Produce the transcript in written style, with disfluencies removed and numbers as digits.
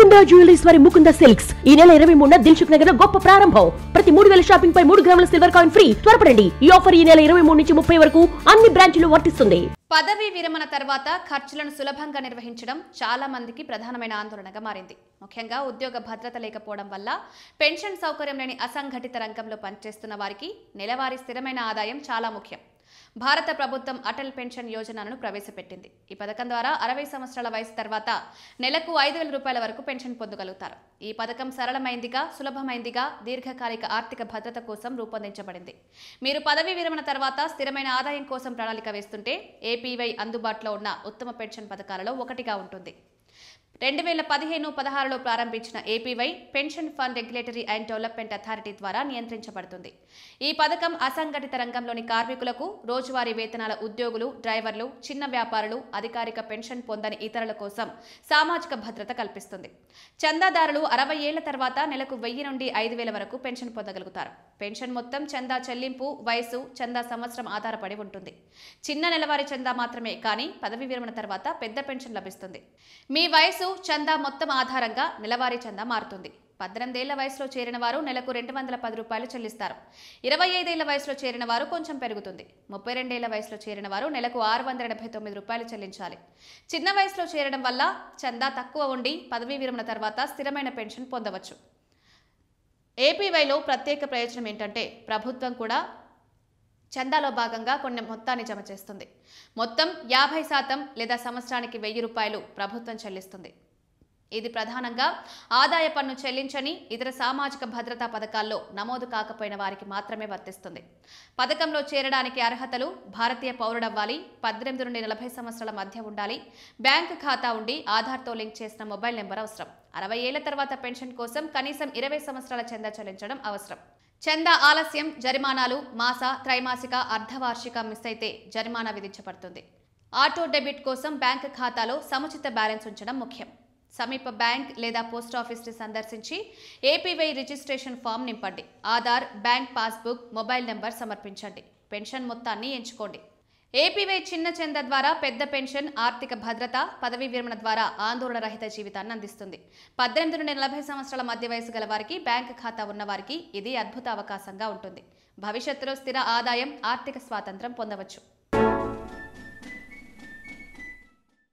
Mukunda jewellers వారి Mukunda silks ఈ నెల 23న దిల్సుఖ్ నగర్ లో గొప్ప ప్రారంభం. ప్రతి 3000 షాపింగ్ పై 3 గ్రాముల సిల్వర్ కాయిన్ ఫ్రీ. త్వరపడండి, ఈ ఆఫర్ ఈ నెల 23 నుంచి 30 వరకు అన్ని బ్రాంచ్ల్లో వర్తిస్తుంది. పదవీ విరమణ తర్వాత ఖర్చులను సులభంగా నిర్వహించడం చాలా మందికి ప్రధానమైన ఆందోళనగా మారింది. ముఖ్యంగా ఉద్యోగ భద్రత లేకపోవడం వల్ల పెన్షన్ సౌకర్యం లేని అసంఘటిత రంగంలో పనిచేస్తున్న వారికి నెలవారీ స్థిరమైన ఆదాయం చాలా ముఖ్యం. భారత ప్రభుత్వం అటల్ పెన్షన్ యోజనను ప్రవేశపెట్టింది. ఈ పథకం ద్వారా 60 సంవత్సరాల వయసు తర్వాత నెలకు 5,000 రూపాయల వరకు పెన్షన్ పొందగలుగుతారు. ఈ పథకం సరళమైందిగా, సులభమైందిగా, దీర్ఘకాలిక ఆర్థిక భద్రత కోసం రూపొందించబడింది. మీరు పదవీ విరమణ తర్వాత స్థిరమైన ఆదాయం కోసం ప్రణాళిక వేస్తుంటే ఏపీవై అందుబాటులో ఉన్న ఉత్తమ పెన్షన్ పథకాలలో ఒకటిగా ఉంటుంది. 2015-16లో ప్రారంభించిన APY pension fund regulatory and development authority ద్వారా నియంత్రించబడుతుంది. ఈ పథకం అసంఘటిత రంగంలోని కార్మికులకు, రోజువారీ వేతనాల ఉద్యోగులు, డ్రైవర్లు, చిన్న వ్యాపారులు, అధికారిక పెన్షన్ పొందని ఇతరుల కోసం సామాజిక భద్రత కల్పిస్తుంది. చందాదారులు 60 ఏళ్ల తర్వాత నెలకు 1000 నుండి 5,000 వరకు పెన్షన్ పొందగలుగుతారు. పెన్షన్ మొత్తం చందా చెల్లింపు, వయసు, చందా సంవత్సరం ఆధారపడి ఉంటుంది. చిన్న నెలవారీ చందా మాత్రమే కానీ పదవీ విరమణ తర్వాత పెద్ద పెన్షన్ లభిస్తుంది. మీ వయసు, చందా మొత్తం ఆధారంగా నెలవారీ చందా మారుతుంది. 18 ఏళ్ల వయసులో చేరిన వారు నెలకు 210 రూపాయలు చెల్లిస్తారు. 25 ఏళ్ల వయసులో చేరిన వారు కొంచెం పెరుగుతుంది. 32 ఏళ్ల వయసులో చేరిన వారు నెలకు 689 రూపాయలు చెల్లించాలి. చిన్న వయసులో చేరడం వల్ల చందా తక్కువ ఉండి పదవీ విరమణ తర్వాత స్థిరమైన పెన్షన్ పొందవచ్చు. ఏపీవైలో ప్రత్యేక ప్రయోజనం ఏంటంటే ప్రభుత్వం కూడా చందాలో భాగంగా కొన్ని మొత్తాన్ని జమ చేస్తుంది. మొత్తం 50% లేదా సంవత్సరానికి 1000 రూపాయలు ప్రభుత్వం చెల్లిస్తుంది. ఇది ప్రధానంగా ఆదాయ పన్ను చెల్లించని ఇతర సామాజిక భద్రతా పథకాల్లో నమోదు కాకపోయిన వారికి మాత్రమే వర్తిస్తుంది. పథకంలో చేరడానికి అర్హతలు: భారతీయ పౌరుడవ్వాలి, 18 నుండి 40 సంవత్సరాల మధ్య ఉండాలి, బ్యాంకు ఖాతా ఉండి ఆధార్తో లింక్ చేసిన మొబైల్ నెంబర్ అవసరం. 60 ఏళ్ల తర్వాత పెన్షన్ కోసం కనీసం 20 సంవత్సరాల చందా చెల్లించడం అవసరం. చందా ఆలస్యం, జరిమానాలు: మాస, త్రైమాసిక, అర్ధవార్షిక మిస్ అయితే జరిమానా విధించబడుతుంది. ఆటో డెబిట్ కోసం బ్యాంకు ఖాతాలో సముచిత బ్యాలెన్స్ ఉంచడం ముఖ్యం. సమీప బ్యాంక్ లేదా పోస్టాఫీస్ని సందర్శించి ఏపీవై రిజిస్ట్రేషన్ ఫామ్ నింపండి. Aadhaar, bank passbook, mobile number సమర్పించండి. పెన్షన్ మొత్తాన్ని ఎంచుకోండి. ఏపీవై చిన్న చందా ద్వారా పెద్ద పెన్షన్, ఆర్థిక భద్రత, పదవీ విరమణ ద్వారా ఆందోళన రహిత జీవితాన్ని అందిస్తుంది. 18 నుండి 40 సంవత్సరాల మధ్య వయసు గల వారికి, బ్యాంకు ఖాతా ఉన్న వారికి ఇది అద్భుత అవకాశంగా ఉంటుంది. భవిష్యత్తులో స్థిర ఆదాయం, ఆర్థిక స్వాతంత్రం పొందవచ్చు.